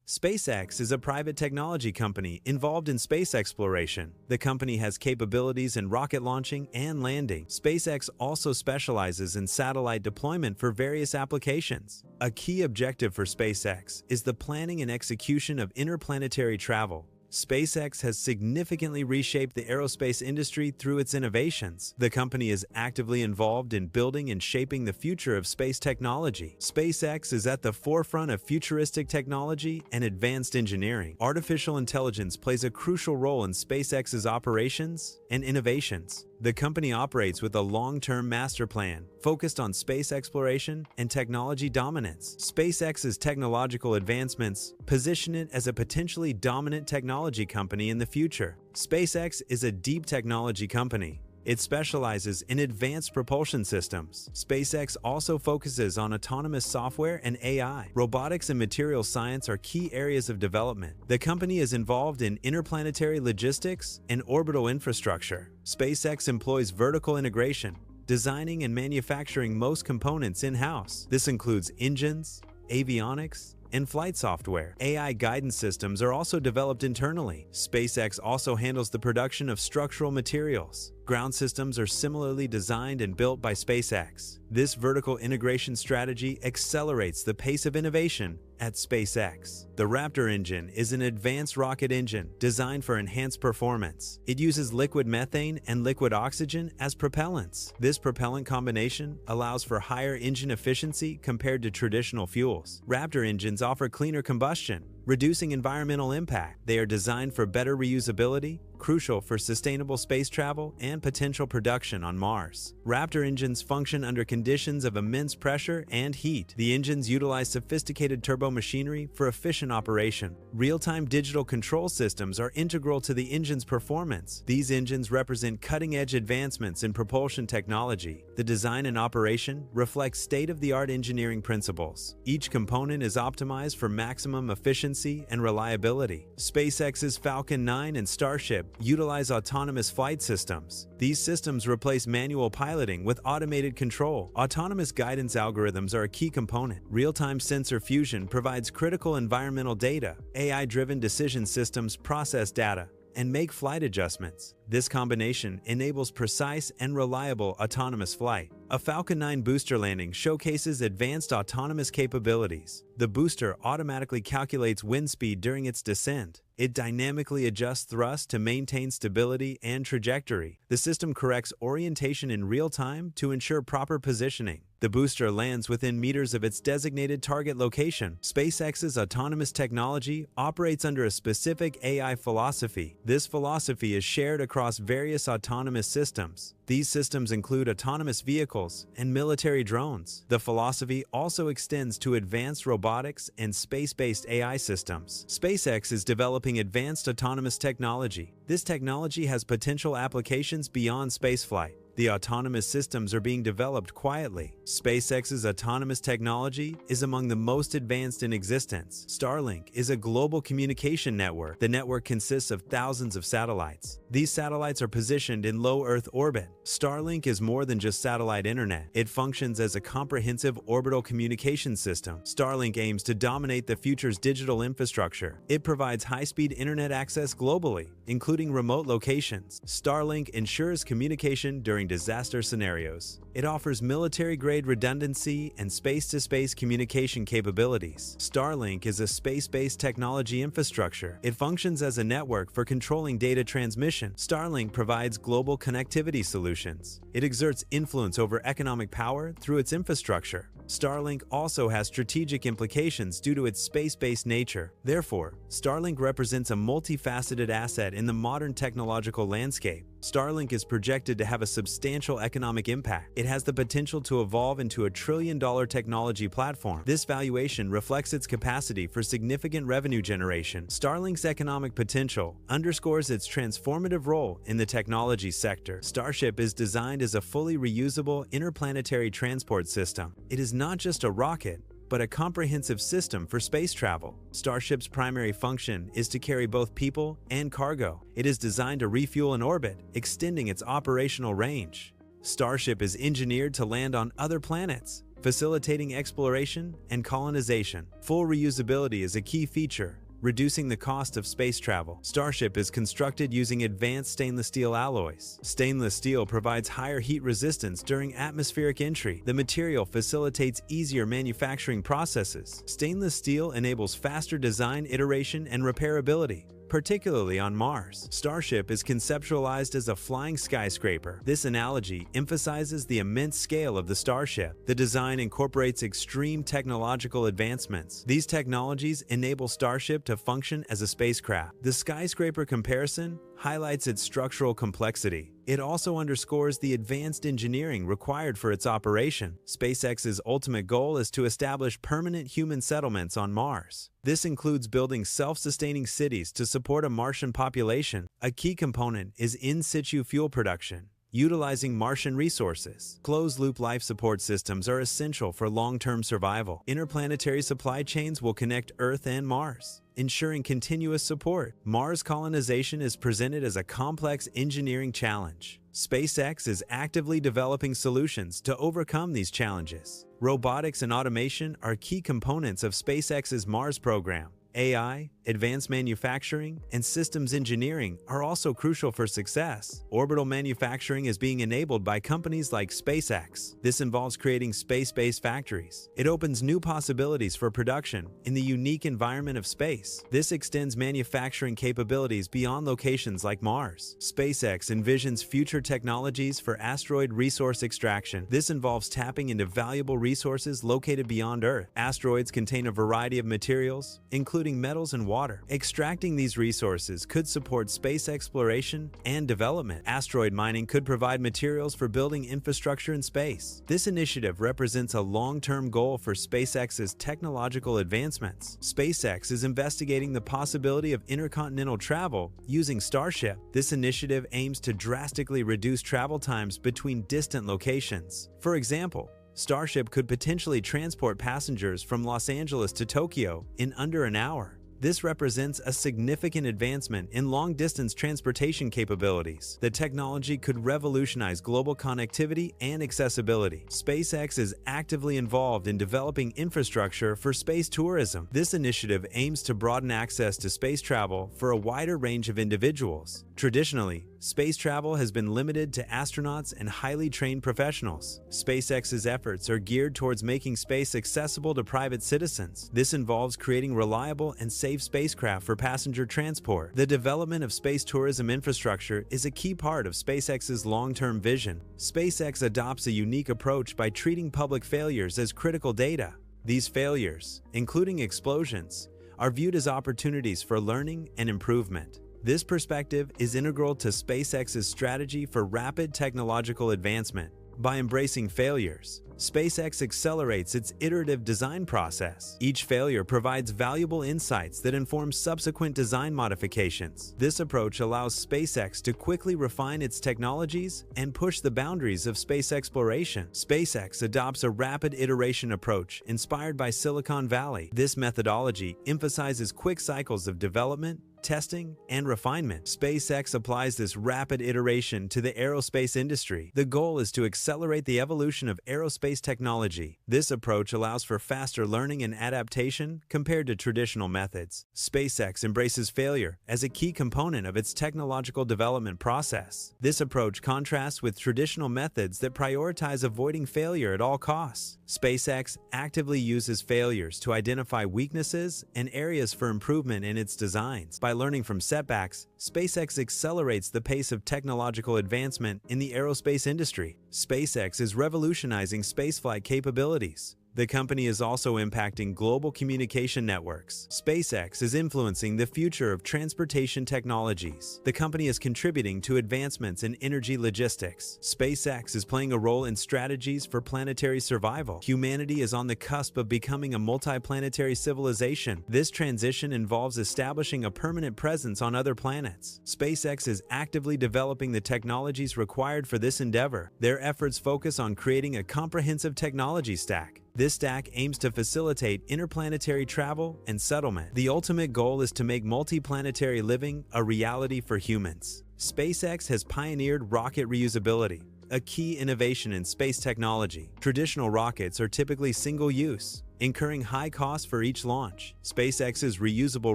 SpaceX is a private technology company involved in space exploration. The company has capabilities in rocket launching and landing. SpaceX also specializes in satellite deployment for various applications. A key objective for SpaceX is the planning and execution of interplanetary travel. SpaceX has significantly reshaped the aerospace industry through its innovations. The company is actively involved in building and shaping the future of space technology. SpaceX is at the forefront of futuristic technology and advanced engineering. Artificial intelligence plays a crucial role in SpaceX's operations and innovations. The company operates with a long-term master plan focused on space exploration and technology dominance. SpaceX's technological advancements position it as a potentially dominant technology company in the future. SpaceX is a deep technology company. It specializes in advanced propulsion systems. SpaceX also focuses on autonomous software and AI. Robotics and material science are key areas of development. The company is involved in interplanetary logistics and orbital infrastructure. SpaceX employs vertical integration, designing and manufacturing most components in-house. This includes engines, avionics, and flight software. AI guidance systems are also developed internally. SpaceX also handles the production of structural materials. Ground systems are similarly designed and built by SpaceX. This vertical integration strategy accelerates the pace of innovation at SpaceX. The Raptor engine is an advanced rocket engine designed for enhanced performance. It uses liquid methane and liquid oxygen as propellants. This propellant combination allows for higher engine efficiency compared to traditional fuels. Raptor engines offer cleaner combustion, reducing environmental impact. They are designed for better reusability, crucial for sustainable space travel and potential production on Mars. Raptor engines function under conditions of immense pressure and heat. The engines utilize sophisticated turbo machinery for efficient operation. Real-time digital control systems are integral to the engine's performance. These engines represent cutting-edge advancements in propulsion technology. The design and operation reflects state-of-the-art engineering principles. Each component is optimized for maximum efficiency and reliability. SpaceX's Falcon 9 and Starship utilize autonomous flight systems. These systems replace manual piloting with automated control. Autonomous guidance algorithms are a key component. Real-time sensor fusion provides critical environmental data. AI-driven decision systems process data and make flight adjustments. This combination enables precise and reliable autonomous flight. A Falcon 9 booster landing showcases advanced autonomous capabilities. The booster automatically calculates wind speed during its descent. It dynamically adjusts thrust to maintain stability and trajectory. The system corrects orientation in real time to ensure proper positioning. The booster lands within meters of its designated target location. SpaceX's autonomous technology operates under a specific AI philosophy. This philosophy is shared across various autonomous systems. These systems include autonomous vehicles and military drones. The philosophy also extends to advanced robotics and space-based AI systems. SpaceX is developing advanced autonomous technology. This technology has potential applications beyond spaceflight. The autonomous systems are being developed quietly. SpaceX's autonomous technology is among the most advanced in existence. Starlink is a global communication network. The network consists of thousands of satellites. These satellites are positioned in low Earth orbit. Starlink is more than just satellite internet. It functions as a comprehensive orbital communication system. Starlink aims to dominate the future's digital infrastructure. It provides high-speed internet access globally, including remote locations. Starlink ensures communication during disaster scenarios. It offers military-grade redundancy and space-to-space communication capabilities. Starlink is a space-based technology infrastructure. It functions as a network for controlling data transmission. Starlink provides global connectivity solutions. It exerts influence over economic power through its infrastructure. Starlink also has strategic implications due to its space-based nature. Therefore, Starlink represents a multifaceted asset in the modern technological landscape. Starlink is projected to have a substantial economic impact. It has the potential to evolve into a trillion-dollar technology platform. This valuation reflects its capacity for significant revenue generation. Starlink's economic potential underscores its transformative role in the technology sector. Starship is designed as a fully reusable interplanetary transport system. It is not just a rocket, but a comprehensive system for space travel. Starship's primary function is to carry both people and cargo. It is designed to refuel in orbit, extending its operational range. Starship is engineered to land on other planets, facilitating exploration and colonization. Full reusability is a key feature, reducing the cost of space travel. Starship is constructed using advanced stainless steel alloys. Stainless steel provides higher heat resistance during atmospheric entry. The material facilitates easier manufacturing processes. Stainless steel enables faster design, iteration, and repairability, particularly on Mars. Starship is conceptualized as a flying skyscraper. This analogy emphasizes the immense scale of the Starship. The design incorporates extreme technological advancements. These technologies enable Starship to function as a spacecraft. The skyscraper comparison highlights its structural complexity. It also underscores the advanced engineering required for its operation. SpaceX's ultimate goal is to establish permanent human settlements on Mars. This includes building self-sustaining cities to support a Martian population. A key component is in-situ fuel production, utilizing Martian resources. Closed-loop life support systems are essential for long-term survival. Interplanetary supply chains will connect Earth and Mars, ensuring continuous support. Mars colonization is presented as a complex engineering challenge. SpaceX is actively developing solutions to overcome these challenges. Robotics and automation are key components of SpaceX's Mars program. AI, advanced manufacturing, and systems engineering are also crucial for success. Orbital manufacturing is being enabled by companies like SpaceX. This involves creating space-based factories. It opens new possibilities for production in the unique environment of space. This extends manufacturing capabilities beyond locations like Mars. SpaceX envisions future technologies for asteroid resource extraction. This involves tapping into valuable resources located beyond Earth. Asteroids contain a variety of materials, including metals and water. Extracting these resources could support space exploration and development. Asteroid mining could provide materials for building infrastructure in space. This initiative represents a long-term goal for SpaceX's technological advancements. SpaceX is investigating the possibility of intercontinental travel using Starship. This initiative aims to drastically reduce travel times between distant locations. For example, Starship could potentially transport passengers from Los Angeles to Tokyo in under an hour. This represents a significant advancement in long-distance transportation capabilities. The technology could revolutionize global connectivity and accessibility. SpaceX is actively involved in developing infrastructure for space tourism. This initiative aims to broaden access to space travel for a wider range of individuals. Traditionally, space travel has been limited to astronauts and highly trained professionals. SpaceX's efforts are geared towards making space accessible to private citizens. This involves creating reliable and safe spacecraft for passenger transport. The development of space tourism infrastructure is a key part of SpaceX's long-term vision. SpaceX adopts a unique approach by treating public failures as critical data. These failures, including explosions, are viewed as opportunities for learning and improvement. This perspective is integral to SpaceX's strategy for rapid technological advancement. By embracing failures, SpaceX accelerates its iterative design process. Each failure provides valuable insights that inform subsequent design modifications. This approach allows SpaceX to quickly refine its technologies and push the boundaries of space exploration. SpaceX adopts a rapid iteration approach inspired by Silicon Valley. This methodology emphasizes quick cycles of development, testing, and refinement. SpaceX applies this rapid iteration to the aerospace industry. The goal is to accelerate the evolution of aerospace technology. This approach allows for faster learning and adaptation compared to traditional methods. SpaceX embraces failure as a key component of its technological development process. This approach contrasts with traditional methods that prioritize avoiding failure at all costs. SpaceX actively uses failures to identify weaknesses and areas for improvement in its designs. By learning from setbacks, SpaceX accelerates the pace of technological advancement in the aerospace industry. SpaceX is revolutionizing spaceflight capabilities. The company is also impacting global communication networks. SpaceX is influencing the future of transportation technologies. The company is contributing to advancements in energy logistics. SpaceX is playing a role in strategies for planetary survival. Humanity is on the cusp of becoming a multiplanetary civilization. This transition involves establishing a permanent presence on other planets. SpaceX is actively developing the technologies required for this endeavor. Their efforts focus on creating a comprehensive technology stack. This stack aims to facilitate interplanetary travel and settlement. The ultimate goal is to make multiplanetary living a reality for humans. SpaceX has pioneered rocket reusability. a key innovation in space technology. Traditional rockets are typically single-use, incurring high costs for each launch. SpaceX's reusable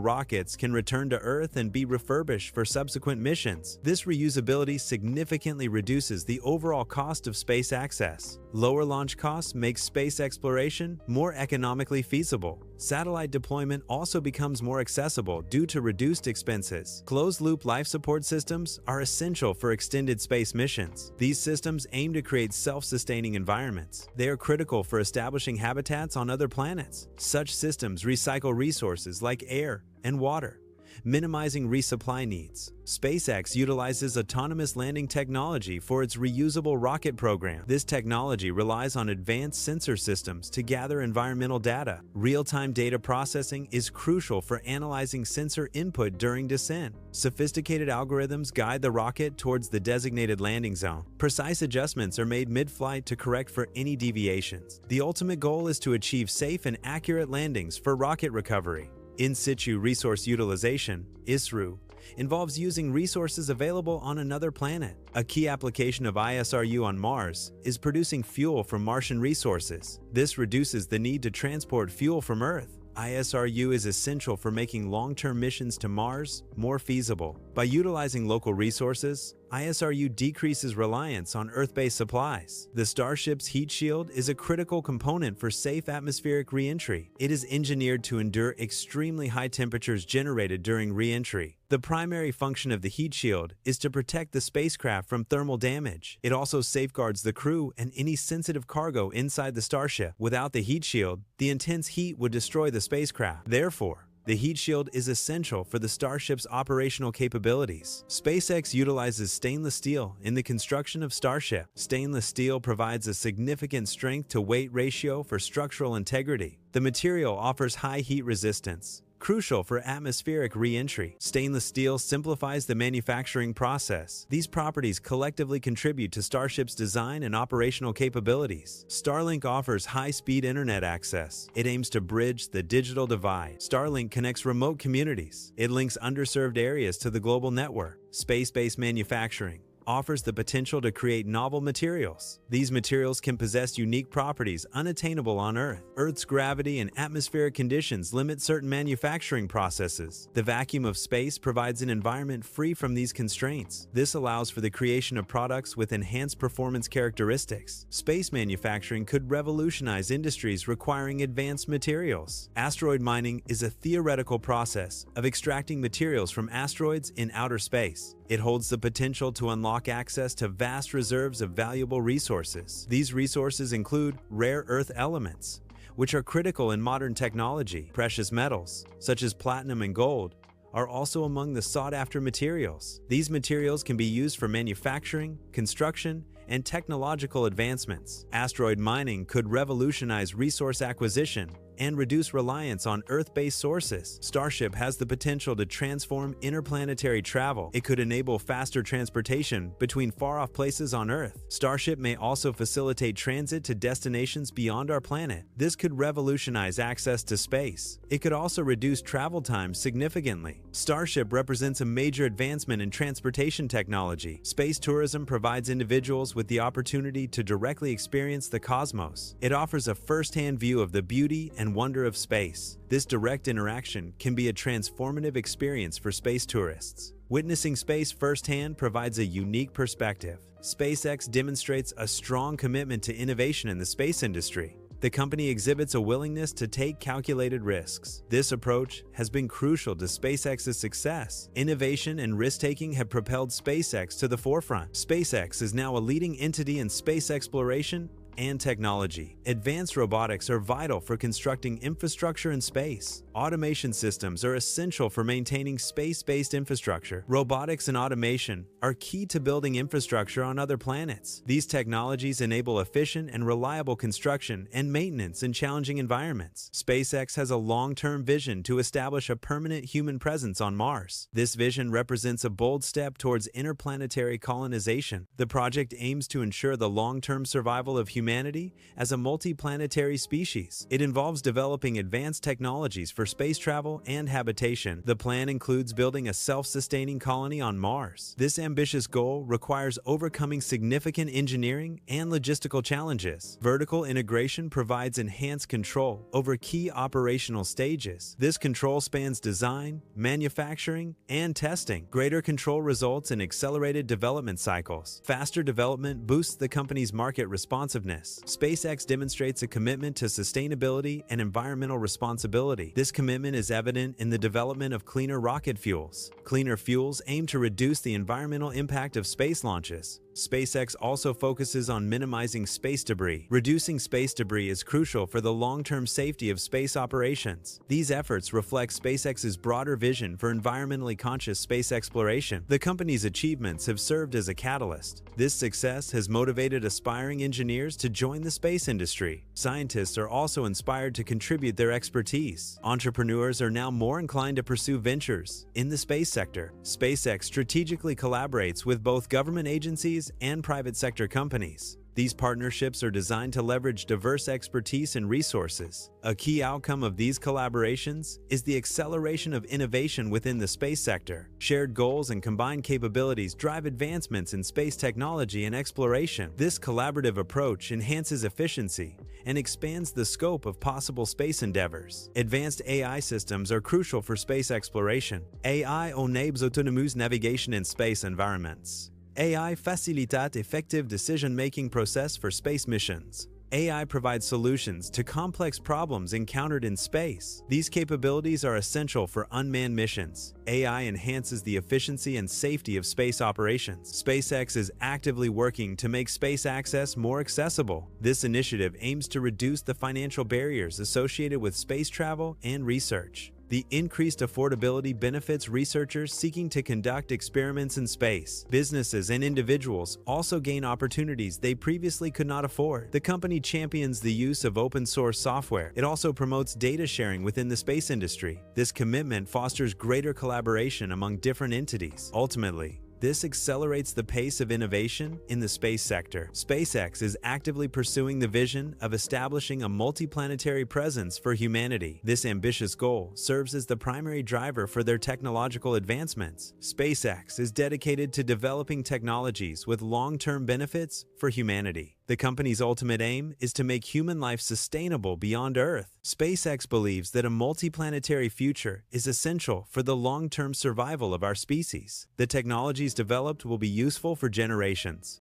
rockets can return to Earth and be refurbished for subsequent missions. This reusability significantly reduces the overall cost of space access. Lower launch costs make space exploration more economically feasible. Satellite deployment also becomes more accessible due to reduced expenses. Closed-loop life support systems are essential for extended space missions. These systems aim to create self-sustaining environments. They are critical for establishing habitats on other planets. Such systems recycle resources like air and water, minimizing resupply needs. SpaceX utilizes autonomous landing technology for its reusable rocket program. This technology relies on advanced sensor systems to gather environmental data. Real-time data processing is crucial for analyzing sensor input during descent. Sophisticated algorithms guide the rocket towards the designated landing zone. Precise adjustments are made mid-flight to correct for any deviations. The ultimate goal is to achieve safe and accurate landings for rocket recovery. In situ resource utilization, ISRU, involves using resources available on another planet. A key application of ISRU on Mars is producing fuel from Martian resources. This reduces the need to transport fuel from Earth. ISRU is essential for making long-term missions to Mars more feasible. By utilizing local resources, ISRU decreases reliance on Earth-based supplies. The Starship's heat shield is a critical component for safe atmospheric re-entry. It is engineered to endure extremely high temperatures generated during re-entry. The primary function of the heat shield is to protect the spacecraft from thermal damage. It also safeguards the crew and any sensitive cargo inside the Starship. Without the heat shield, the intense heat would destroy the spacecraft. Therefore, the heat shield is essential for the Starship's operational capabilities. SpaceX utilizes stainless steel in the construction of Starship. Stainless steel provides a significant strength-to-weight ratio for structural integrity. The material offers high heat resistance, crucial for atmospheric re-entry. Stainless steel simplifies the manufacturing process. These properties collectively contribute to Starship's design and operational capabilities. Starlink offers high-speed internet access. It aims to bridge the digital divide. Starlink connects remote communities. It links underserved areas to the global network. Space-based manufacturing offers the potential to create novel materials. These materials can possess unique properties unattainable on Earth. Earth's gravity and atmospheric conditions limit certain manufacturing processes. The vacuum of space provides an environment free from these constraints. This allows for the creation of products with enhanced performance characteristics. Space manufacturing could revolutionize industries requiring advanced materials. Asteroid mining is a theoretical process of extracting materials from asteroids in outer space. It holds the potential to unlock access to vast reserves of valuable resources. These resources include rare earth elements, which are critical in modern technology. Precious metals, such as platinum and gold, are also among the sought-after materials. These materials can be used for manufacturing, construction, and technological advancements. Asteroid mining could revolutionize resource acquisition and reduce reliance on Earth-based sources. Starship has the potential to transform interplanetary travel. It could enable faster transportation between far-off places on Earth. Starship may also facilitate transit to destinations beyond our planet. This could revolutionize access to space. It could also reduce travel times significantly. Starship represents a major advancement in transportation technology. Space tourism provides individuals with the opportunity to directly experience the cosmos. It offers a first-hand view of the beauty and wonder of space. This direct interaction can be a transformative experience for space tourists. Witnessing space firsthand provides a unique perspective. SpaceX demonstrates a strong commitment to innovation in the space industry. The company exhibits a willingness to take calculated risks. This approach has been crucial to SpaceX's success. Innovation and risk-taking have propelled SpaceX to the forefront. SpaceX is now a leading entity in space exploration and technology. Advanced robotics are vital for constructing infrastructure in space. Automation systems are essential for maintaining space-based infrastructure. Robotics and automation are key to building infrastructure on other planets. These technologies enable efficient and reliable construction and maintenance in challenging environments. SpaceX has a long-term vision to establish a permanent human presence on Mars. This vision represents a bold step towards interplanetary colonization. The project aims to ensure the long-term survival of humanity humanity as a multiplanetary species. It involves developing advanced technologies for space travel and habitation. The plan includes building a self-sustaining colony on Mars. This ambitious goal requires overcoming significant engineering and logistical challenges. Vertical integration provides enhanced control over key operational stages. This control spans design, manufacturing, and testing. Greater control results in accelerated development cycles. Faster development boosts the company's market responsiveness. SpaceX demonstrates a commitment to sustainability and environmental responsibility. This commitment is evident in the development of cleaner rocket fuels. Cleaner fuels aim to reduce the environmental impact of space launches. SpaceX also focuses on minimizing space debris. Reducing space debris is crucial for the long-term safety of space operations. These efforts reflect SpaceX's broader vision for environmentally conscious space exploration. The company's achievements have served as a catalyst. This success has motivated aspiring engineers to join the space industry. Scientists are also inspired to contribute their expertise. Entrepreneurs are now more inclined to pursue ventures in the space sector. SpaceX strategically collaborates with both government agencies and private sector companies. These partnerships are designed to leverage diverse expertise and resources. A key outcome of these collaborations is the acceleration of innovation within the space sector. Shared goals and combined capabilities drive advancements in space technology and exploration. This collaborative approach enhances efficiency and expands the scope of possible space endeavors. Advanced AI systems are crucial for space exploration. AI enables autonomous navigation in space environments. AI facilitates effective decision-making process for space missions. AI provides solutions to complex problems encountered in space. These capabilities are essential for unmanned missions. AI enhances the efficiency and safety of space operations. SpaceX is actively working to make space access more accessible. This initiative aims to reduce the financial barriers associated with space travel and research. The increased affordability benefits researchers seeking to conduct experiments in space. Businesses and individuals also gain opportunities they previously could not afford. The company champions the use of open-source software. It also promotes data sharing within the space industry. This commitment fosters greater collaboration among different entities. Ultimately, this accelerates the pace of innovation in the space sector. SpaceX is actively pursuing the vision of establishing a multiplanetary presence for humanity. This ambitious goal serves as the primary driver for their technological advancements. SpaceX is dedicated to developing technologies with long-term benefits for humanity. The company's ultimate aim is to make human life sustainable beyond Earth. SpaceX believes that a multiplanetary future is essential for the long-term survival of our species. The technologies developed will be useful for generations.